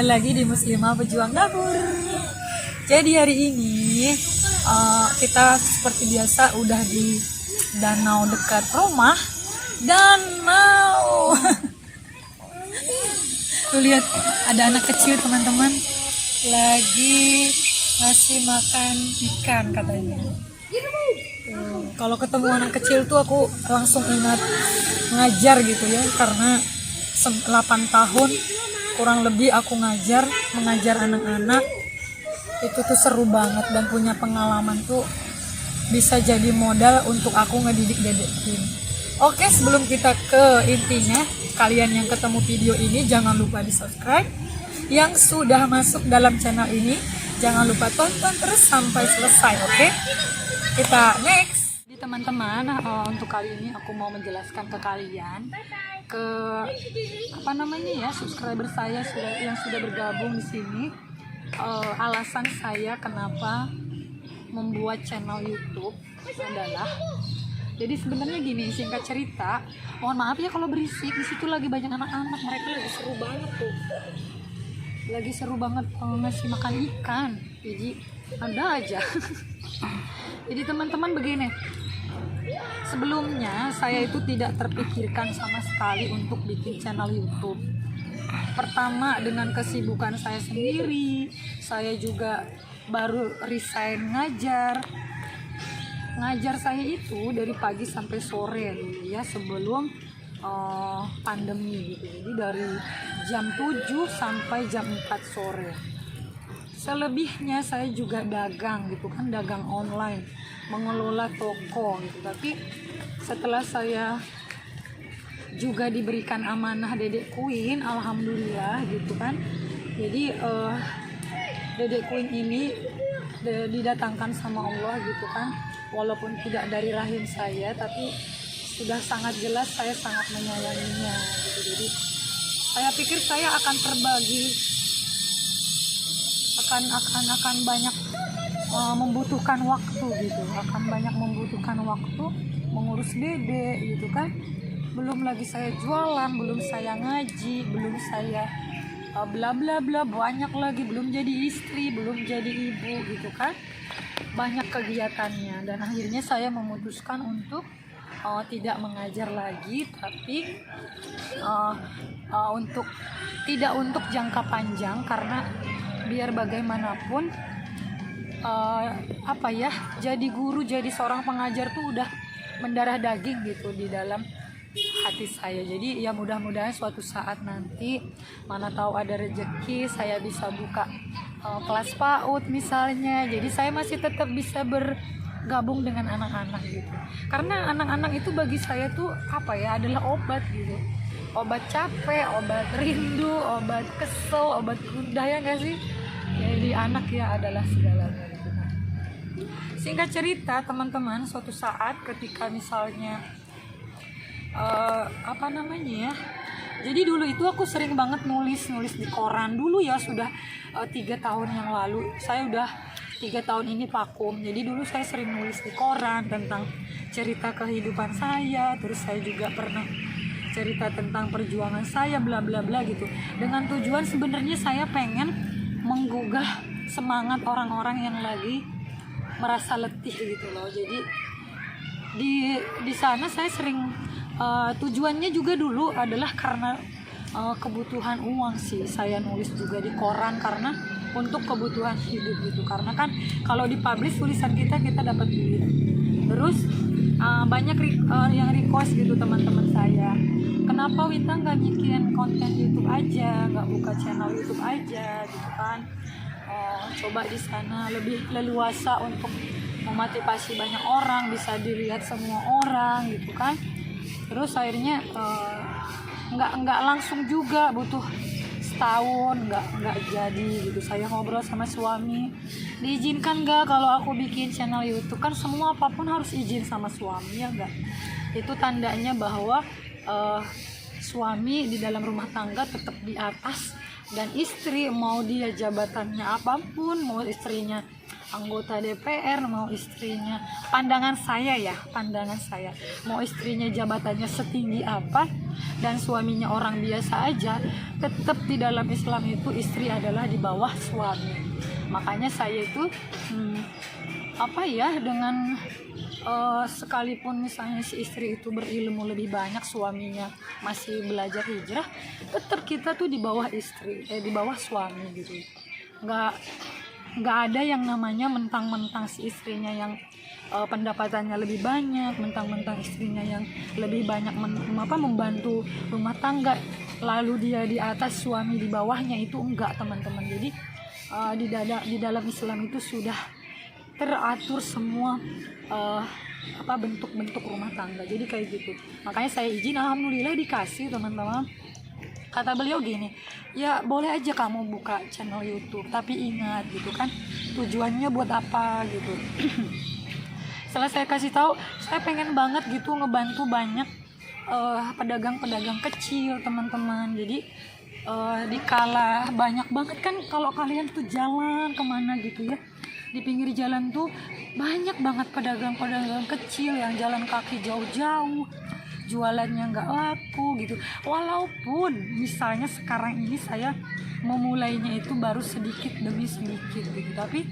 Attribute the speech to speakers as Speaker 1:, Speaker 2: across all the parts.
Speaker 1: kembali lagi di Muslimah Pejuang Dapur. Jadi hari ini kita seperti biasa udah di danau dekat rumah. Danau. Tuh lihat, ada anak kecil teman-teman lagi ngasih makan ikan katanya. Kalau ketemu anak kecil tuh aku langsung ingat ngajar gitu ya, karena 8 tahun kurang lebih aku mengajar anak-anak. Itu tuh seru banget dan punya pengalaman tuh bisa jadi modal untuk aku ngedidik dedekku. Oke, sebelum kita ke intinya, kalian yang ketemu video ini jangan lupa di subscribe. Yang sudah masuk dalam channel ini jangan lupa tonton terus sampai selesai. Oke, kita next. Jadi teman-teman, untuk kali ini aku mau menjelaskan ke kalian ke subscriber saya yang sudah bergabung di sini, alasan saya kenapa membuat channel YouTube adalah, jadi sebenarnya gini, singkat cerita, mohon maaf ya kalau berisik, di situ lagi banyak anak-anak, mereka lagi seru banget ngasih makan ikan, jadi ada aja. Jadi teman-teman begini, sebelumnya saya itu tidak terpikirkan sama sekali untuk bikin channel YouTube. Pertama, dengan kesibukan saya sendiri, saya juga baru resign ngajar saya itu dari pagi sampai sore dulu ya, sebelum pandemi gitu. Jadi dari jam 7 sampai jam 4 sore. Selebihnya saya juga dagang gitu kan, dagang online, mengelola toko gitu. Tapi setelah saya juga diberikan amanah Dedek Queen, alhamdulillah gitu kan. Jadi Dedek Queen ini didatangkan sama Allah gitu kan, walaupun tidak dari rahim saya, tapi sudah sangat jelas saya sangat menyayanginya gitu. Jadi saya pikir saya akan terbagi, akan banyak membutuhkan waktu gitu, akan banyak membutuhkan waktu mengurus Dede gitu kan. Belum lagi saya jualan, belum saya ngaji, belum saya bla bla bla, banyak lagi, belum jadi istri, belum jadi ibu gitu kan, banyak kegiatannya. Dan akhirnya saya memutuskan untuk tidak mengajar lagi, tapi tidak untuk jangka panjang, karena biar bagaimanapun jadi guru, jadi seorang pengajar tuh udah mendarah daging gitu di dalam hati saya. Jadi ya mudah-mudahan suatu saat nanti, mana tahu ada rezeki, saya bisa buka kelas PAUD misalnya, jadi saya masih tetap bisa bergabung dengan anak-anak gitu. Karena anak-anak itu bagi saya tuh adalah obat gitu, obat capek, obat rindu, obat kesel, obat gundah, ya nggak sih? Jadi anak ya adalah segalanya gitu. Singkat cerita teman-teman, suatu saat ketika misalnya jadi dulu itu aku sering banget nulis di koran dulu ya, sudah 3 tahun yang lalu. Saya udah 3 tahun ini vakum. Jadi dulu saya sering nulis di koran tentang cerita kehidupan saya, terus saya juga pernah cerita tentang perjuangan saya, bla bla bla gitu, dengan tujuan sebenarnya saya pengen menggugah semangat orang-orang yang lagi merasa letih gitu loh. Jadi di sana saya sering tujuannya juga dulu adalah karena kebutuhan uang sih. Saya nulis juga di koran karena untuk kebutuhan hidup gitu, karena kan kalau dipublish tulisan kita dapat duit. Terus banyak yang request gitu teman-teman saya, kenapa Wita nggak bikin konten YouTube aja, nggak buka channel YouTube aja gitu kan. Coba di sana lebih leluasa untuk memotivasi banyak orang, bisa dilihat semua orang gitu kan. Terus akhirnya nggak langsung juga, butuh setahun nggak jadi gitu. Saya ngobrol sama suami, diizinkan nggak kalau aku bikin channel YouTube? Kan semua apapun harus izin sama suami, ya nggak? Itu tandanya bahwa suami di dalam rumah tangga tetap di atas, dan istri mau dia jabatannya apapun, mau istrinya anggota DPR, mau istrinya, pandangan saya ya, pandangan saya, mau istrinya jabatannya setinggi apa dan suaminya orang biasa aja, tetap di dalam Islam itu istri adalah di bawah suami. Makanya saya itu dengan sekalipun misalnya si istri itu berilmu lebih banyak, suaminya masih belajar hijrah, tetap kita tuh di bawah di bawah suami gitu. Nggak ada yang namanya mentang-mentang si istrinya yang pendapatannya lebih banyak, mentang-mentang istrinya yang lebih banyak membantu rumah tangga, lalu dia di atas suami di bawahnya, itu enggak teman-teman. Jadi di dalam Islam itu sudah teratur semua bentuk-bentuk rumah tangga. Jadi kayak gitu. Makanya saya izin, alhamdulillah dikasih teman-teman. Kata beliau gini, ya boleh aja kamu buka channel YouTube, tapi ingat gitu kan, tujuannya buat apa gitu. Setelah saya kasih tahu, saya pengen banget gitu ngebantu banyak pedagang-pedagang kecil teman-teman. Jadi dikala banyak banget kan, kalau kalian tuh jalan kemana gitu ya, di pinggir jalan tuh banyak banget pedagang-pedagang kecil yang jalan kaki jauh-jauh, jualannya nggak laku gitu. Walaupun misalnya sekarang ini saya memulainya itu baru sedikit demi sedikit gitu, tapi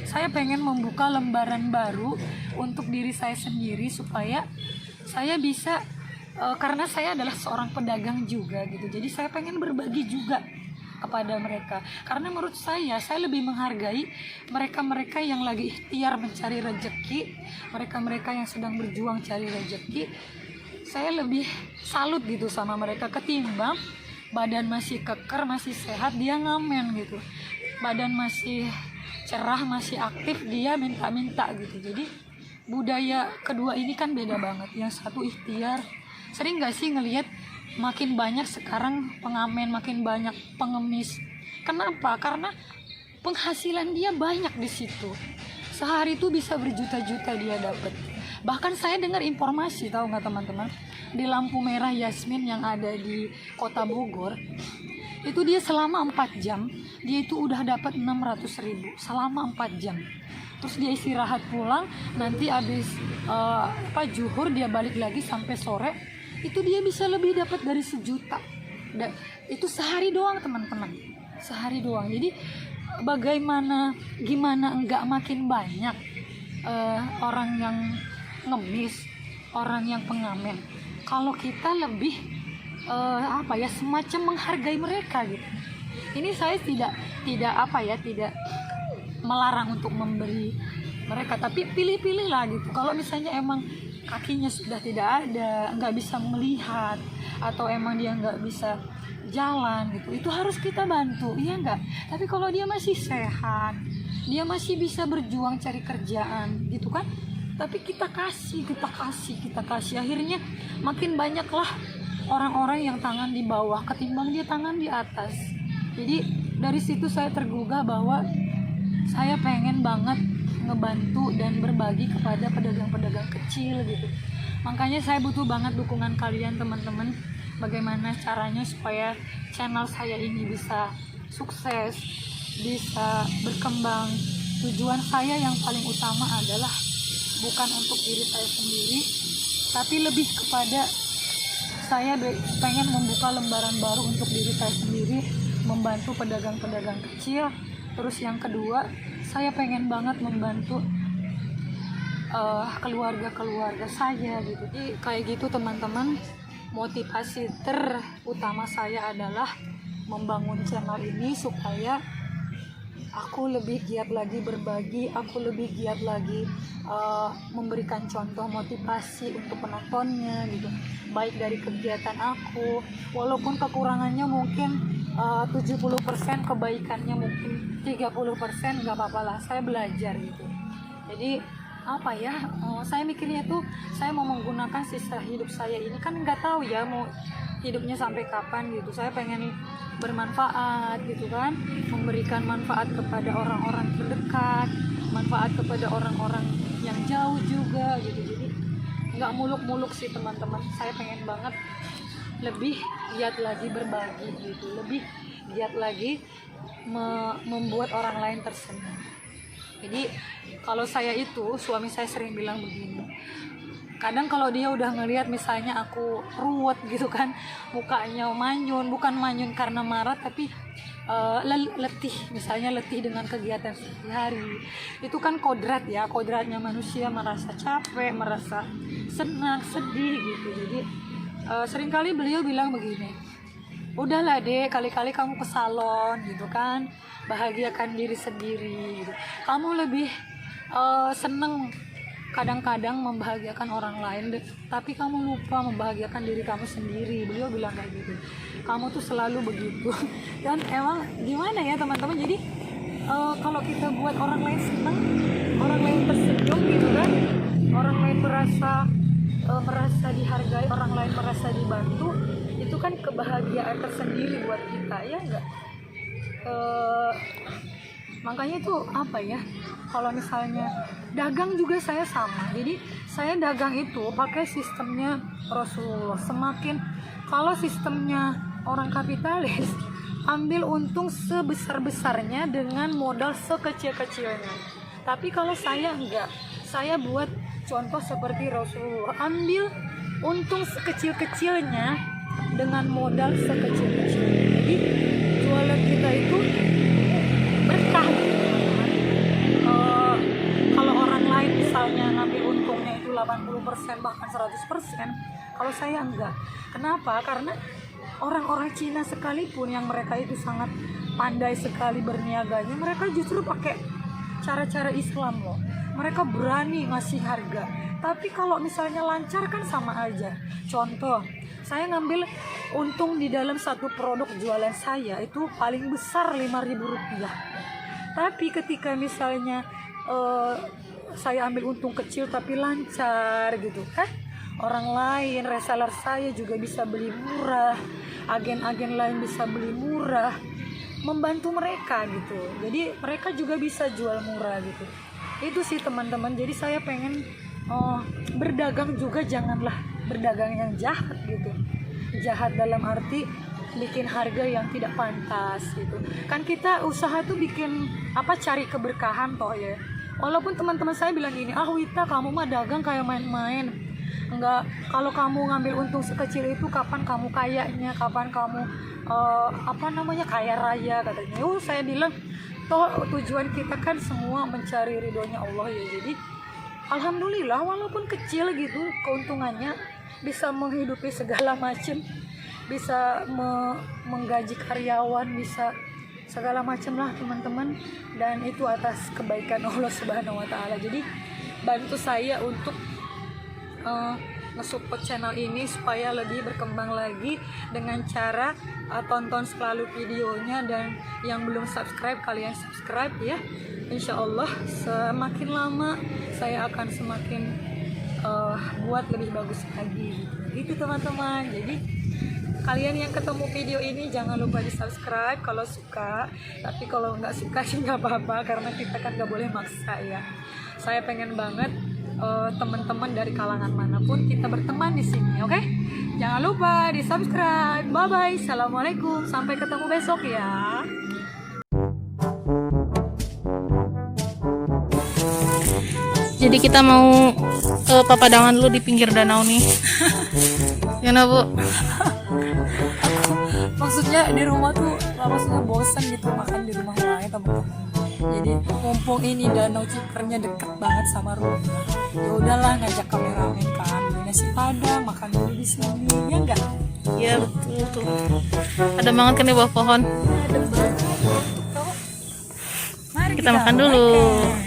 Speaker 1: saya pengen membuka lembaran baru untuk diri saya sendiri supaya saya bisa karena saya adalah seorang pedagang juga gitu, jadi saya pengen berbagi juga kepada mereka, karena menurut saya lebih menghargai mereka-mereka yang lagi ikhtiar mencari rezeki, mereka-mereka yang sedang berjuang cari rezeki. Saya lebih salut gitu sama mereka ketimbang badan masih keker, masih sehat, dia ngamen gitu, badan masih cerah, masih aktif, dia minta-minta gitu. Jadi budaya kedua ini kan beda banget. Yang satu ikhtiar. Sering gak sih ngelihat makin banyak sekarang pengamen, makin banyak pengemis. Kenapa? Karena penghasilan dia banyak di situ. Sehari itu bisa berjuta-juta dia dapat. Bahkan saya dengar informasi, tahu nggak teman-teman, di lampu merah Yasmin yang ada di Kota Bogor, itu dia selama 4 jam dia itu udah dapat 600.000 selama 4 jam. Terus dia istirahat pulang, nanti habis zuhur dia balik lagi sampai sore, itu dia bisa lebih dapat dari 1 juta. Itu sehari doang teman-teman, sehari doang. Jadi gimana enggak makin banyak orang yang ngemis, orang yang pengamen, kalau kita lebih semacam menghargai mereka gitu. Ini saya tidak melarang untuk memberi mereka, tapi pilih-pilih lah gitu. Kalau misalnya emang kakinya sudah tidak ada, nggak bisa melihat, atau emang dia nggak bisa jalan gitu, itu harus kita bantu, iya nggak? Tapi kalau dia masih sehat, dia masih bisa berjuang cari kerjaan gitu kan, tapi kita kasih, akhirnya makin banyaklah orang-orang yang tangan di bawah ketimbang dia tangan di atas. Jadi dari situ saya tergugah bahwa saya pengen banget ngebantu dan berbagi kepada pedagang-pedagang kecil gitu. Makanya saya butuh banget dukungan kalian teman-teman. Bagaimana caranya supaya channel saya ini bisa sukses, bisa berkembang. Tujuan saya yang paling utama adalah bukan untuk diri saya sendiri, tapi lebih kepada saya pengen membuka lembaran baru untuk diri saya sendiri, membantu pedagang-pedagang kecil. Terus yang kedua, saya pengen banget membantu keluarga-keluarga saya gitu. Jadi kayak gitu teman-teman. Motivasi terutama saya adalah membangun channel ini supaya aku lebih giat lagi berbagi, aku lebih giat lagi memberikan contoh motivasi untuk penontonnya gitu, baik dari kegiatan aku, walaupun kekurangannya mungkin 70%, kebaikannya mungkin 30%, nggak apa-apa lah, saya belajar gitu. Jadi saya mikirnya tuh saya mau menggunakan sisa hidup saya ini, kan nggak tahu ya mau hidupnya sampai kapan gitu. Saya pengen bermanfaat gitu kan, memberikan manfaat kepada orang-orang terdekat, manfaat kepada orang-orang yang jauh juga gitu. Jadi nggak muluk-muluk sih teman-teman, saya pengen banget lebih giat lagi berbagi gitu, lebih giat lagi membuat orang lain tersenyum. Jadi kalau saya itu, suami saya sering bilang begini, kadang kalau dia udah ngelihat misalnya aku ruwet gitu kan, mukanya manyun, bukan manyun karena marah tapi letih, misalnya letih dengan kegiatan sehari-hari, itu kan kodrat ya, kodratnya manusia merasa capek, merasa senang, sedih gitu. Jadi seringkali beliau bilang begini, udahlah dek, kali-kali kamu ke salon gitu kan, bahagiakan diri sendiri gitu. Kamu lebih seneng kadang-kadang membahagiakan orang lain, tapi kamu lupa membahagiakan diri kamu sendiri. Beliau bilang kayak gitu, kamu tuh selalu begitu. Dan emang gimana ya teman-teman, jadi kalau kita buat orang lain senang, orang lain tersenyum gitu kan, orang lain merasa dihargai, orang lain merasa dibantu, itu kan kebahagiaan tersendiri buat kita, ya enggak? Makanya itu apa ya, kalau misalnya dagang juga saya sama. Jadi saya dagang itu pakai sistemnya Rasulullah. Semakin kalau sistemnya orang kapitalis, ambil untung sebesar-besarnya dengan modal sekecil-kecilnya. Tapi kalau saya enggak, saya buat contoh seperti Rasulullah, ambil untung sekecil-kecilnya dengan modal sekecil-kecilnya. Jadi jualan kita itu berkah gitu, teman-teman. Kalau orang lain misalnya ngambil untungnya itu 80% bahkan 100%, kalau saya enggak. Kenapa? Karena orang-orang Cina sekalipun yang mereka itu sangat pandai sekali berniaganya, mereka justru pakai cara-cara Islam loh. Mereka berani ngasih harga. Tapi kalau misalnya lancar kan sama aja. Contoh, saya ngambil untung di dalam satu produk jualan saya itu paling besar Rp5.000. Tapi ketika misalnya saya ambil untung kecil tapi lancar gitu kan, orang lain, reseller saya juga bisa beli murah, agen-agen lain bisa beli murah, membantu mereka gitu. Jadi mereka juga bisa jual murah gitu. Itu sih teman-teman. Jadi saya pengen berdagang juga janganlah berdagang yang jahat gitu. Jahat dalam arti bikin harga yang tidak pantas gitu. Kan kita usaha tuh bikin cari keberkahan toh ya. Walaupun teman-teman saya bilang gini, Wita kamu mah dagang kayak main-main. Enggak, kalau kamu ngambil untung sekecil itu kapan kamu kayanya, kapan kamu kaya raya katanya. Saya bilang toh tujuan kita kan semua mencari ridhonya Allah ya. Jadi alhamdulillah walaupun kecil gitu keuntungannya bisa menghidupi segala macam, bisa menggaji karyawan, bisa segala macam lah teman-teman, dan itu atas kebaikan Allah Subhanahu wa taala. Jadi bantu saya untuk nge-support channel ini supaya lebih berkembang lagi dengan cara tonton selalu videonya, dan yang belum subscribe kalian subscribe ya. Insya Allah semakin lama saya akan semakin buat lebih bagus lagi gitu teman-teman. Jadi kalian yang ketemu video ini jangan lupa di subscribe kalau suka, tapi kalau nggak suka sih nggak apa-apa, karena kita kan nggak boleh maksa ya. Saya pengen banget teman-teman dari kalangan manapun kita berteman di sini, oke? Jangan lupa di subscribe. Bye bye, assalamualaikum, sampai ketemu besok ya.
Speaker 2: Jadi kita mau papadangan dulu di pinggir danau nih. Gimana Bu?
Speaker 1: Maksudnya di rumah tuh maksudnya bosan gitu makan di rumah lain teman-teman. Jadi mumpung ini danau Cipernya deket banget sama rumah, ya udahlah ngajak kameramen kan, beli nasi padang, makan dulu di sini, ya enggak?
Speaker 2: Iya betul tuh. Ada banget kan di bawah pohon.
Speaker 1: Ada banget. Mari
Speaker 2: Kita makan dulu.
Speaker 1: makan.